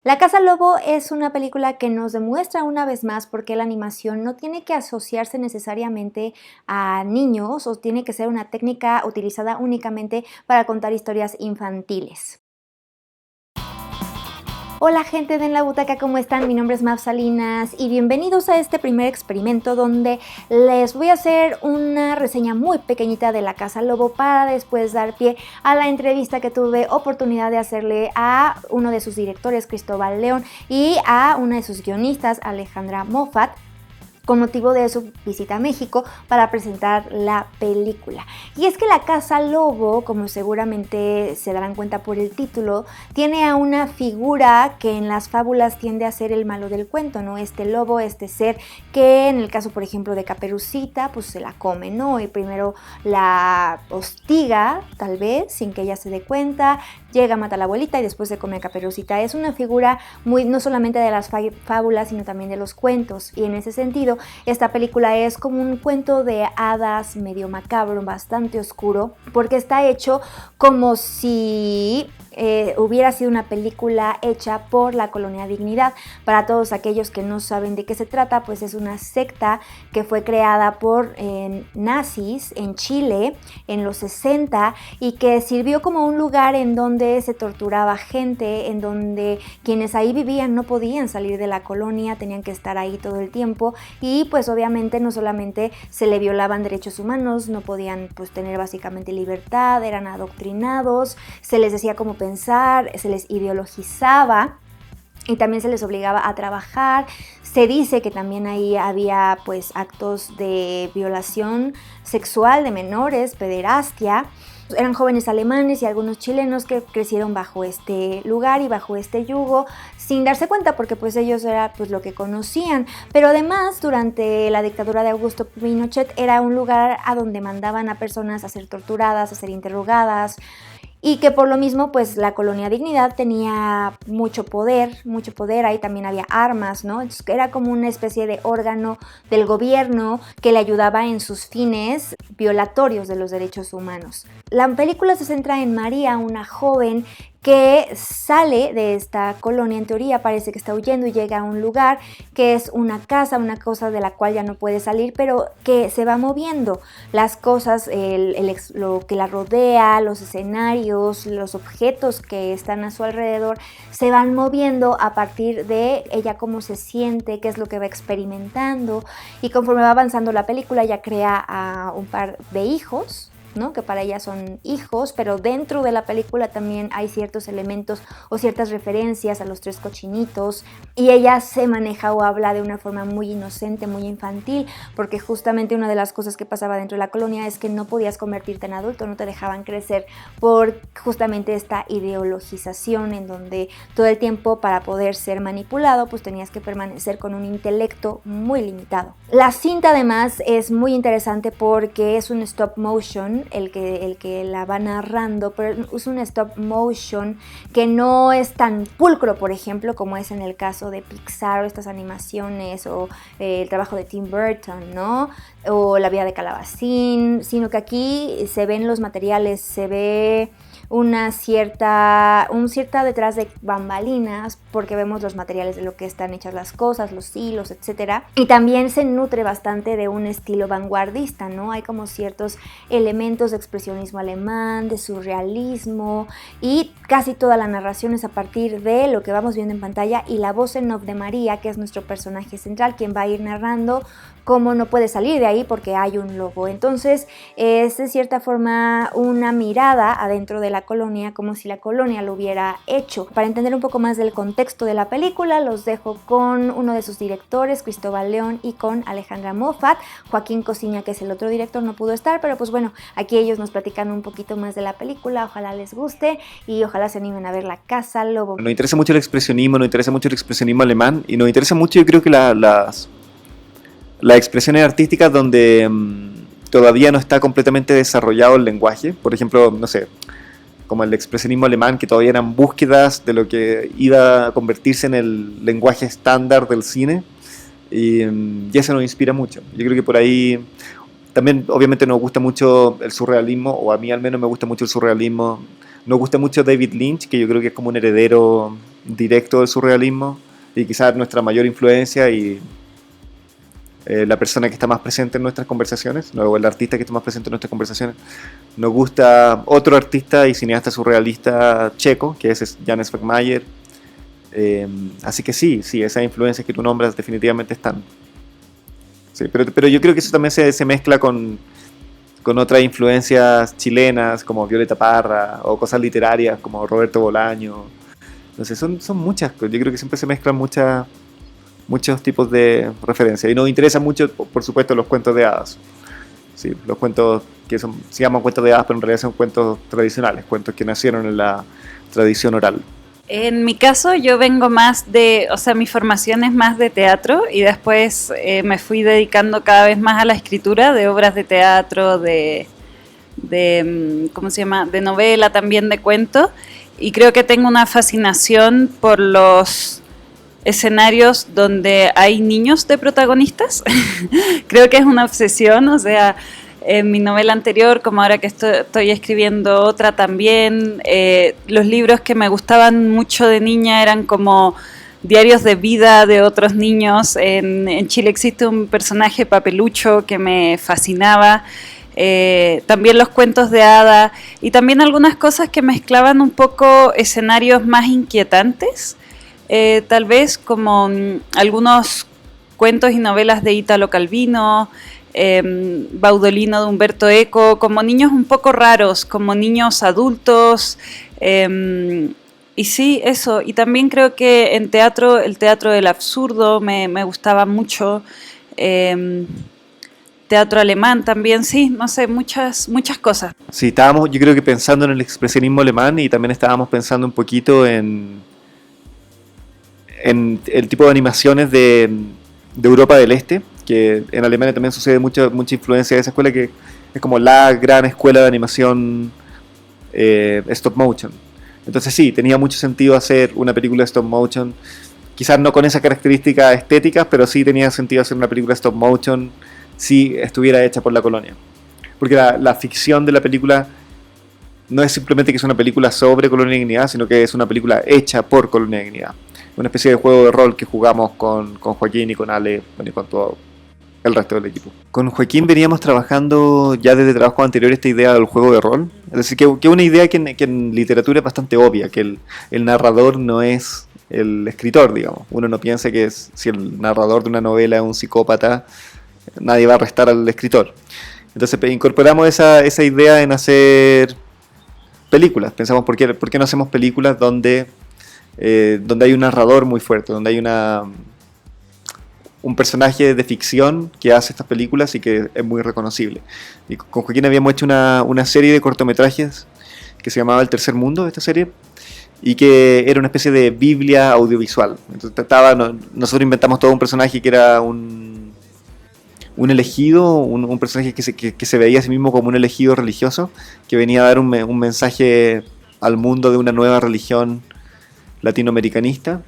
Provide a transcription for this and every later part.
La Casa Lobo es una película que nos demuestra una vez más por qué la animación no tiene que asociarse necesariamente a niños o tiene que ser una técnica utilizada únicamente para contar historias infantiles. Hola gente de En la Butaca, ¿cómo están? Mi nombre es Mav Salinas y bienvenidos a este primer experimento donde les voy a hacer una reseña muy pequeñita de La Casa Lobo para después dar pie a la entrevista que tuve oportunidad de hacerle a uno de sus directores, Cristóbal León, y a una de sus guionistas, Alejandra Moffat, con motivo de su visita a México para presentar la película. Y es que La Casa Lobo, como seguramente se darán cuenta por el título, tiene a una figura que en las fábulas tiende a ser el malo del cuento, ¿no? Este lobo, este ser que en el caso, por ejemplo, de Caperucita, pues se la come, ¿no? Y primero la hostiga, tal vez, sin que ella se dé cuenta, llega, mata a la abuelita y después se come a Caperucita. Es una figura muy, no solamente de las fábulas, sino también de los cuentos. Y en ese sentido, esta película es como un cuento de hadas medio macabro, bastante oscuro, porque está hecho como si hubiera sido una película hecha por la Colonia Dignidad. Para todos aquellos que no saben de qué se trata, pues es una secta que fue creada por nazis en Chile en los 60 y que sirvió como un lugar en donde se torturaba gente, en donde quienes ahí vivían no podían salir de la colonia, tenían que estar ahí todo el tiempo y pues obviamente no solamente se le violaban derechos humanos, no podían pues tener básicamente libertad, eran adoctrinados, se les decía cómo pensar, se les ideologizaba y también se les obligaba a trabajar. Se dice que también ahí había pues actos de violación sexual de menores, pederastia. Eran jóvenes alemanes y algunos chilenos que crecieron bajo este lugar y bajo este yugo sin darse cuenta porque pues ellos era pues lo que conocían. Pero además durante la dictadura de Augusto Pinochet era un lugar a donde mandaban a personas a ser torturadas, a ser interrogadas. Y que por lo mismo, pues la Colonia Dignidad tenía mucho poder, ahí también había armas, ¿no? Entonces era como una especie de órgano del gobierno que le ayudaba en sus fines violatorios de los derechos humanos. La película se centra en María, una joven que sale de esta colonia, en teoría parece que está huyendo y llega a un lugar que es una casa, una cosa de la cual ya no puede salir, pero que se va moviendo. Las cosas, lo que la rodea, los escenarios, los objetos que están a su alrededor, se van moviendo a partir de ella cómo se siente, qué es lo que va experimentando, y conforme va avanzando la película ella crea a un par de hijos, ¿no? Que para ella son hijos, pero dentro de la película también hay ciertos elementos o ciertas referencias a los tres cochinitos y ella se maneja o habla de una forma muy inocente, muy infantil, porque justamente una de las cosas que pasaba dentro de la colonia es que no podías convertirte en adulto, no te dejaban crecer por justamente esta ideologización en donde todo el tiempo para poder ser manipulado pues tenías que permanecer con un intelecto muy limitado. La cinta además es muy interesante porque es un stop motion el que la va narrando, pero es un stop motion que no es tan pulcro, por ejemplo, como es en el caso de Pixar o estas animaciones o el trabajo de Tim Burton, ¿no? O La vida de Calabacín, sino que aquí se ven los materiales, se ve un cierta detrás de bambalinas porque vemos los materiales de lo que están hechas las cosas, los hilos, etc. Y también se nutre bastante de un estilo vanguardista, ¿no? Hay como ciertos elementos de expresionismo alemán, de surrealismo y casi toda la narración es a partir de lo que vamos viendo en pantalla y la voz en off de María, que es nuestro personaje central, quien va a ir narrando cómo no puede salir de ahí porque hay un lobo. Entonces es de cierta forma una mirada adentro de la colonia como si la colonia lo hubiera hecho. Para entender un poco más del contexto de la película los dejo con uno de sus directores, Cristóbal León, y con Alejandra Moffat. Joaquín Cosiña, que es el otro director, no pudo estar, pero pues bueno, aquí ellos nos platican un poquito más de la película, ojalá les guste y ojalá se animen a ver La Casa Lobo. Nos interesa mucho el expresionismo, alemán y nos interesa mucho, yo creo que las expresiones artísticas donde todavía no está completamente desarrollado el lenguaje. Por ejemplo, no sé, como el expresionismo alemán, que todavía eran búsquedas de lo que iba a convertirse en el lenguaje estándar del cine, y eso nos inspira mucho. Yo creo que por ahí también obviamente nos gusta mucho el surrealismo, o a mí al menos me gusta mucho el surrealismo. Nos gusta mucho David Lynch, que yo creo que es como un heredero directo del surrealismo y quizás nuestra mayor influencia y la persona que está más presente en nuestras conversaciones, o el artista que está más presente en nuestras conversaciones. Nos gusta otro artista y cineasta surrealista checo, que es Jan Svankmajer. Así que sí, esas influencias que tú nombras definitivamente están. Sí, pero yo creo que eso también se mezcla con otras influencias chilenas como Violeta Parra o cosas literarias como Roberto Bolaño. Entonces son muchas, yo creo que siempre se mezclan muchos tipos de referencias y nos interesan mucho, por supuesto, los cuentos de hadas. Sí, los cuentos que se llaman cuentos de hadas, pero en realidad son cuentos tradicionales, cuentos que nacieron en la tradición oral. En mi caso yo vengo más o sea, mi formación es más de teatro y después me fui dedicando cada vez más a la escritura de obras de teatro, ¿cómo se llama? De novela, también de cuento, y creo que tengo una fascinación por los escenarios donde hay niños de protagonistas. Creo que es una obsesión, o sea, en mi novela anterior, como ahora que estoy escribiendo otra también, los libros que me gustaban mucho de niña eran como diarios de vida de otros niños. En Chile existe un personaje papelucho que me fascinaba, también los cuentos de hada y también algunas cosas que mezclaban un poco escenarios más inquietantes, tal vez como algunos cuentos y novelas de Italo Calvino, Baudolino de Umberto Eco, como niños un poco raros, como niños adultos, y sí, eso. Y también creo que en teatro, el teatro del absurdo me gustaba mucho, teatro alemán también, sí, no sé, muchas cosas. Sí, estábamos, yo creo que pensando en el expresionismo alemán y también estábamos pensando un poquito en el tipo de animaciones de Europa del Este, que en Alemania también sucede mucha influencia de esa escuela, que es como la gran escuela de animación stop motion. Entonces sí, tenía mucho sentido hacer una película stop motion, quizás no con esas características estéticas, pero sí tenía sentido hacer una película stop motion si estuviera hecha por la colonia. Porque la ficción de la película no es simplemente que es una película sobre Colonia Dignidad, sino que es una película hecha por Colonia Dignidad. Una especie de juego de rol que jugamos con Joaquín y con Ale, bueno, y con todo el resto del equipo. Con Joaquín veníamos trabajando ya desde trabajos anteriores esta idea del juego de rol. Es decir, que es una idea que en literatura es bastante obvia, que el narrador no es el escritor, digamos. Uno no piensa que si el narrador de una novela es un psicópata, nadie va a arrestar al escritor. Entonces incorporamos esa idea en hacer películas. Pensamos, ¿por qué no hacemos películas donde hay un narrador muy fuerte, donde hay un personaje de ficción que hace estas películas y que es muy reconocible? Y con Joaquín habíamos hecho una serie de cortometrajes que se llamaba El Tercer Mundo, esta serie, y que era una especie de biblia audiovisual. Entonces nosotros inventamos todo un personaje que era un elegido, un personaje que se veía a sí mismo como un elegido religioso, que venía a dar un mensaje al mundo de una nueva religión latinoamericanista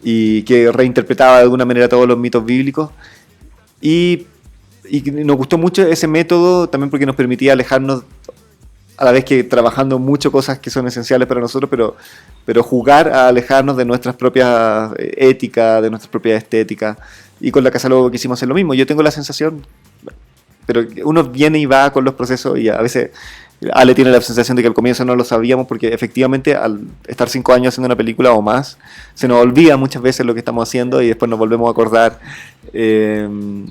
y que reinterpretaba de alguna manera todos los mitos bíblicos, y nos gustó mucho ese método también porque nos permitía alejarnos, a la vez que trabajando mucho cosas que son esenciales para nosotros, pero jugar a alejarnos de nuestras propias éticas, de nuestras propias estéticas. Y con la Casa Lobo quisimos hacer lo mismo. Yo tengo la sensación, pero uno viene y va con los procesos, y a veces Ale tiene la sensación de que al comienzo no lo sabíamos, porque efectivamente al estar 5 años haciendo una película o más, se nos olvida muchas veces lo que estamos haciendo y después nos volvemos a acordar. Entonces,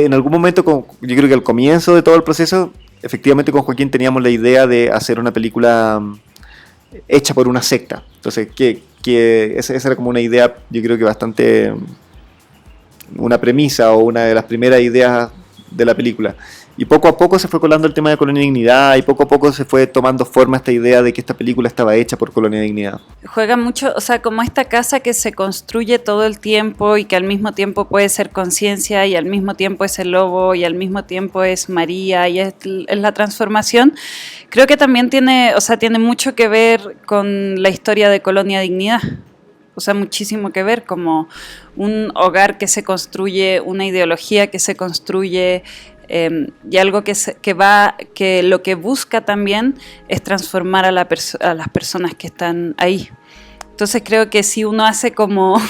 en algún momento, yo creo que al comienzo de todo el proceso, efectivamente con Joaquín teníamos la idea de hacer una película hecha por una secta. Entonces, esa era como una idea, yo creo que bastante, una premisa o una de las primeras ideas de la película. Y poco a poco se fue colando el tema de Colonia Dignidad, y poco a poco se fue tomando forma esta idea de que esta película estaba hecha por Colonia Dignidad. Juega mucho, o sea, como esta casa que se construye todo el tiempo y que al mismo tiempo puede ser conciencia y al mismo tiempo es el lobo y al mismo tiempo es María y es la transformación. Creo que también tiene mucho que ver con la historia de Colonia Dignidad. O sea, muchísimo que ver, como un hogar que se construye, una ideología que se construye, y algo que lo que busca también es transformar a las personas que están ahí. Entonces creo que si uno hace como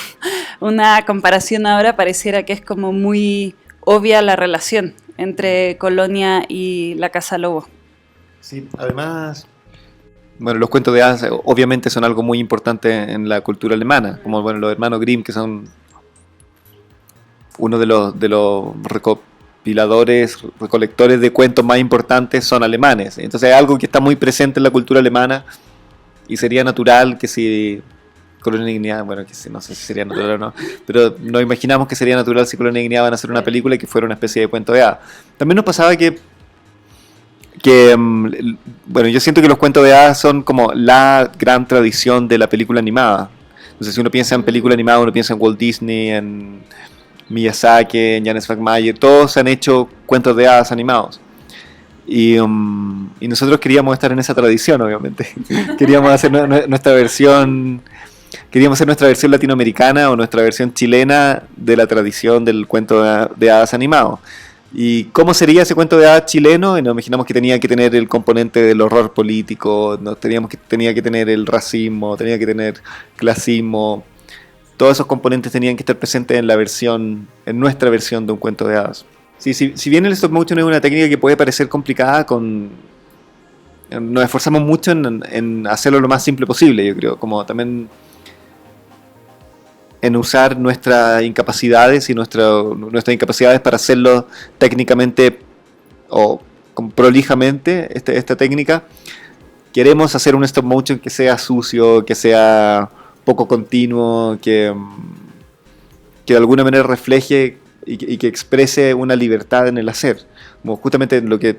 una comparación ahora, pareciera que es como muy obvia la relación entre Colonia y la Casa Lobo. Sí, además, bueno, los cuentos de hadas obviamente son algo muy importante en la cultura alemana, como bueno, los hermanos Grimm, que son uno de los recolectores de cuentos más importantes, son alemanes. Entonces es algo que está muy presente en la cultura alemana y sería natural que si Colonia y Dignidad, bueno, que si, no sé si sería natural o no, pero nos imaginamos que sería natural si Colonia y Dignidad van a hacer una película y que fuera una especie de cuento de hadas. También nos pasaba que bueno, yo siento que los cuentos de hadas son como la gran tradición de la película animada. Entonces, si uno piensa en película animada, uno piensa en Walt Disney, en Miyazaki, en James Falkmayer, todos han hecho cuentos de hadas animados. Y nosotros queríamos estar en esa tradición, obviamente. Queríamos hacer nuestra versión latinoamericana o nuestra versión chilena de la tradición del cuento de hadas animado. ¿Y cómo sería ese cuento de hadas chileno? Y nos imaginamos que tenía que tener el componente del horror político, tenía que tener el racismo, tenía que tener clasismo. Todos esos componentes tenían que estar presentes en nuestra versión de un cuento de hadas. Sí, si bien el stop motion es una técnica que puede parecer complicada, nos esforzamos mucho en hacerlo lo más simple posible, yo creo, como también en usar nuestras incapacidades y nuestras incapacidades para hacerlo técnicamente o prolijamente, esta técnica. Queremos hacer un stop motion que sea sucio, que sea poco continuo, que de alguna manera refleje y que exprese una libertad en el hacer. Como justamente lo que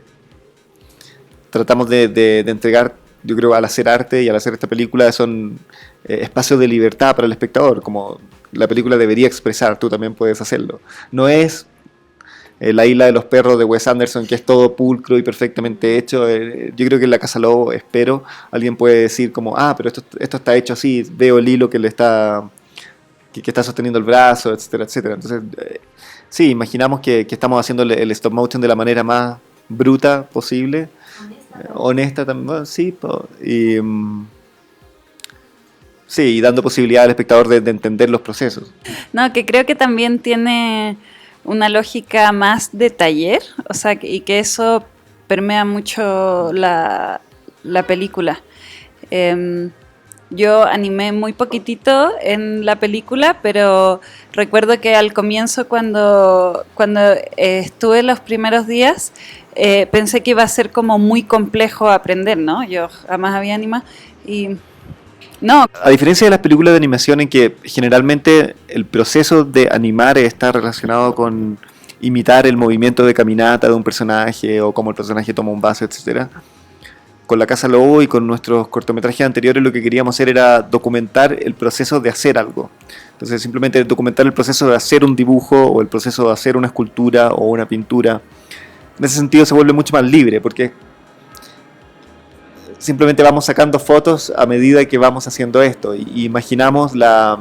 tratamos de entregar, yo creo, al hacer arte y al hacer esta película son espacios de libertad para el espectador, como la película debería expresar, tú también puedes hacerlo. No es La isla de los perros de Wes Anderson, que es todo pulcro y perfectamente hecho. Yo creo que en La Casa Lobo, alguien puede decir como, pero esto está hecho así, veo el hilo que está sosteniendo el brazo, etcétera, etcétera. Entonces, sí, imaginamos que estamos haciendo el stop motion de la manera más bruta posible, honesta también, bueno, sí, y dando posibilidad al espectador de entender los procesos. No, que creo que también tiene una lógica más de taller, o sea, y que eso permea mucho la película. Yo animé muy poquitito en la película, pero recuerdo que al comienzo, cuando estuve los primeros días, pensé que iba a ser como muy complejo aprender, ¿no? Yo jamás había animado y no. A diferencia de las películas de animación en que generalmente el proceso de animar está relacionado con imitar el movimiento de caminata de un personaje o cómo el personaje toma un vaso, etcétera. Con La Casa Lobo y con nuestros cortometrajes anteriores lo que queríamos hacer era documentar el proceso de hacer algo. Entonces simplemente documentar el proceso de hacer un dibujo o el proceso de hacer una escultura o una pintura. En ese sentido se vuelve mucho más libre porque simplemente vamos sacando fotos a medida que vamos haciendo esto y imaginamos la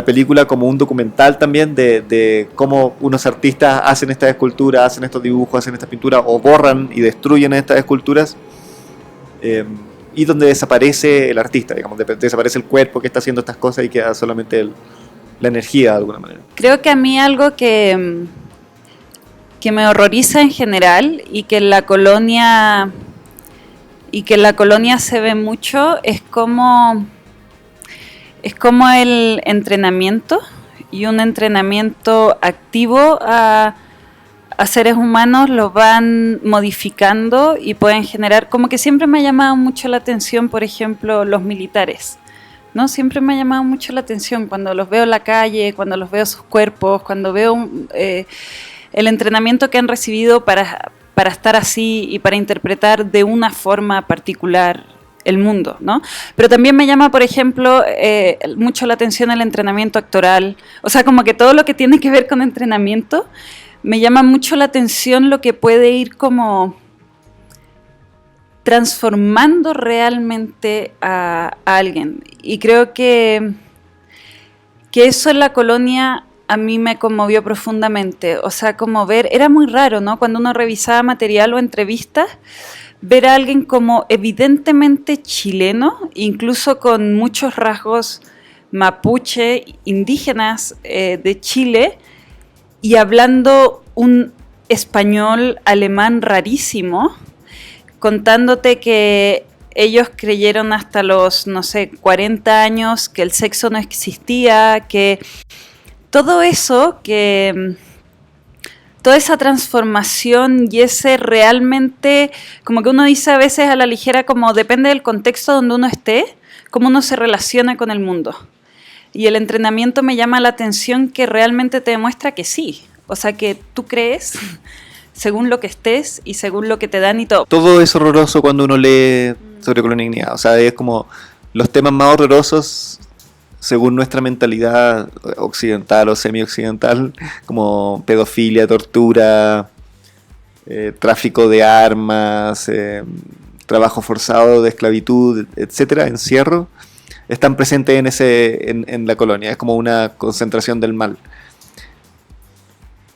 película como un documental también de cómo unos artistas hacen estas esculturas, hacen estos dibujos, hacen estas pinturas o borran y destruyen estas esculturas y donde desaparece el artista, digamos, desaparece el cuerpo que está haciendo estas cosas y queda solamente la energía de alguna manera. Creo que a mí algo que me horroriza en general y que en la colonia se ve mucho es como el entrenamiento y un entrenamiento activo a seres humanos lo van modificando y pueden generar, como que siempre me ha llamado mucho la atención, por ejemplo, los militares, ¿no? Siempre me ha llamado mucho la atención cuando los veo en la calle, cuando los veo sus cuerpos, cuando veo el entrenamiento que han recibido para estar así y para interpretar de una forma particular el mundo, ¿no? Pero también me llama, por ejemplo, mucho la atención el entrenamiento actoral. O sea, como que todo lo que tiene que ver con entrenamiento, me llama mucho la atención lo que puede ir como transformando realmente a alguien. Y creo que eso en la colonia a mí me conmovió profundamente. O sea, como ver, era muy raro, ¿no? Cuando uno revisaba material o entrevistas, ver a alguien como evidentemente chileno, incluso con muchos rasgos mapuche, indígenas de Chile, y hablando un español alemán rarísimo, contándote que ellos creyeron hasta los, 40 años que el sexo no existía, que todo eso, que toda esa transformación y ese realmente, como que uno dice a veces a la ligera, como depende del contexto donde uno esté, cómo uno se relaciona con el mundo. Y el entrenamiento me llama la atención que realmente te demuestra que sí, o sea que tú crees según lo que estés y según lo que te dan y todo. Todo es horroroso cuando uno lee sobre colonialidad, o sea, es como los temas más horrorosos según nuestra mentalidad occidental o semi-occidental, como pedofilia, tortura, tráfico de armas, trabajo forzado de esclavitud, etcétera, encierro, están presentes en la colonia. Es como una concentración del mal.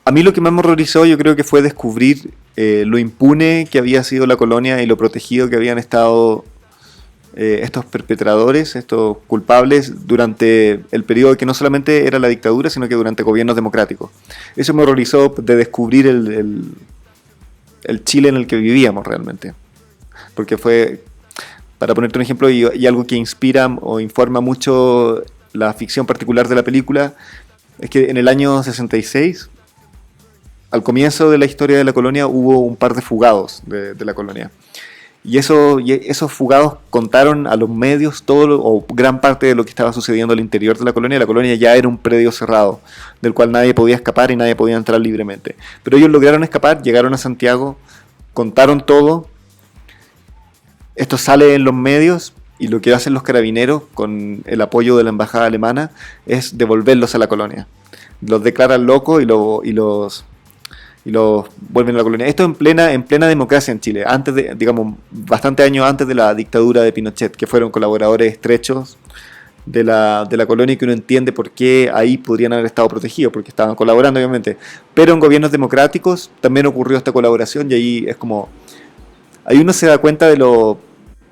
A mí lo que más me horrorizó, yo creo que fue descubrir lo impune que había sido la colonia y lo protegido que habían estado estos perpetradores, estos culpables, durante el periodo que no solamente era la dictadura, sino que durante gobiernos democráticos. Eso me horrorizó, de descubrir el Chile en el que vivíamos realmente. Porque fue, para ponerte un ejemplo, y algo que inspira o informa mucho la ficción particular de la película, es que en el año 66, al comienzo de la historia de la colonia, hubo un par de fugados de la colonia. Y esos fugados contaron a los medios todo o gran parte de lo que estaba sucediendo al interior de la colonia. La colonia ya era un predio cerrado, del cual nadie podía escapar y nadie podía entrar libremente. Pero ellos lograron escapar, llegaron a Santiago, contaron todo. Esto sale en los medios y lo que hacen los carabineros, con el apoyo de la embajada alemana, es devolverlos a la colonia. Los declaran locos y los vuelven a la colonia. Esto en plena democracia en Chile, antes de, digamos, bastante años antes de la dictadura de Pinochet, que fueron colaboradores estrechos de la colonia, y que uno entiende por qué ahí podrían haber estado protegidos, porque estaban colaborando obviamente. Pero en gobiernos democráticos también ocurrió esta colaboración, y ahí es como, ahí uno se da cuenta de lo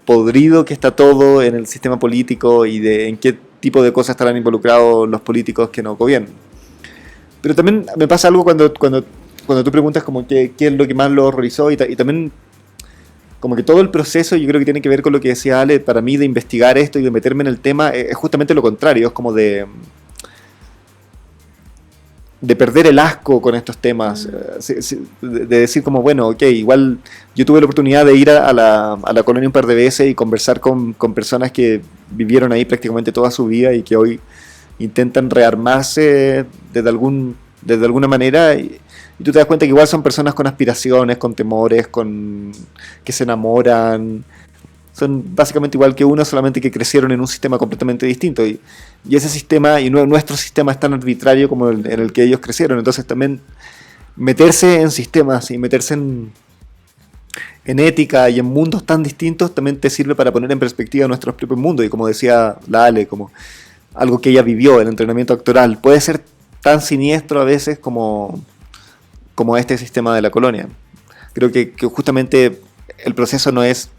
podrido que está todo en el sistema político y de en qué tipo de cosas estarán involucrados los políticos que nos gobiernan. Pero también me pasa algo cuando tú preguntas como qué es lo que más lo horrorizó, y también como que todo el proceso, yo creo que tiene que ver con lo que decía Ale, para mí, de investigar esto y de meterme en el tema, es justamente lo contrario. Es como de perder el asco con estos temas, de decir como, bueno, ok, igual yo tuve la oportunidad de ir a la colonia un par de veces y conversar con personas que vivieron ahí prácticamente toda su vida y que hoy intentan rearmarse desde alguna manera, y tú te das cuenta que igual son personas con aspiraciones, con temores, que se enamoran. Son básicamente igual que uno, solamente que crecieron en un sistema completamente distinto. Y ese sistema, y nuestro sistema, es tan arbitrario como en el que ellos crecieron. Entonces también meterse en sistemas y meterse en ética y en mundos tan distintos también te sirve para poner en perspectiva nuestros propios mundos. Y como decía la Ale, como algo que ella vivió, el entrenamiento actoral, puede ser tan siniestro a veces como este sistema de la colonia. Creo que justamente el proceso no es,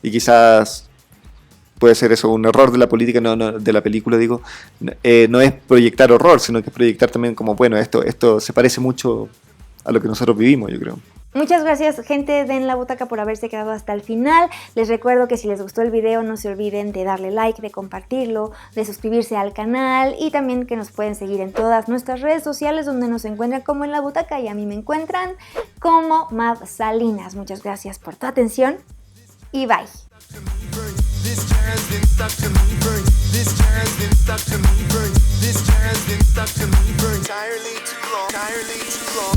y quizás puede ser eso un error de la política, no de la película, digo, no es proyectar horror, sino que es proyectar también como, bueno, esto se parece mucho a lo que nosotros vivimos, yo creo. Muchas gracias, gente de En la Butaca, por haberse quedado hasta el final. Les recuerdo que si les gustó el video, no se olviden de darle like, de compartirlo, de suscribirse al canal, y también que nos pueden seguir en todas nuestras redes sociales, donde nos encuentran como En la Butaca, y a mí me encuentran como Mav Salinas. Muchas gracias por tu atención y bye. This jazz been stuck to me, burn. This jazz been stuck to me, burn. This jazz been stuck to me, burn. Entirely too long, entirely too long.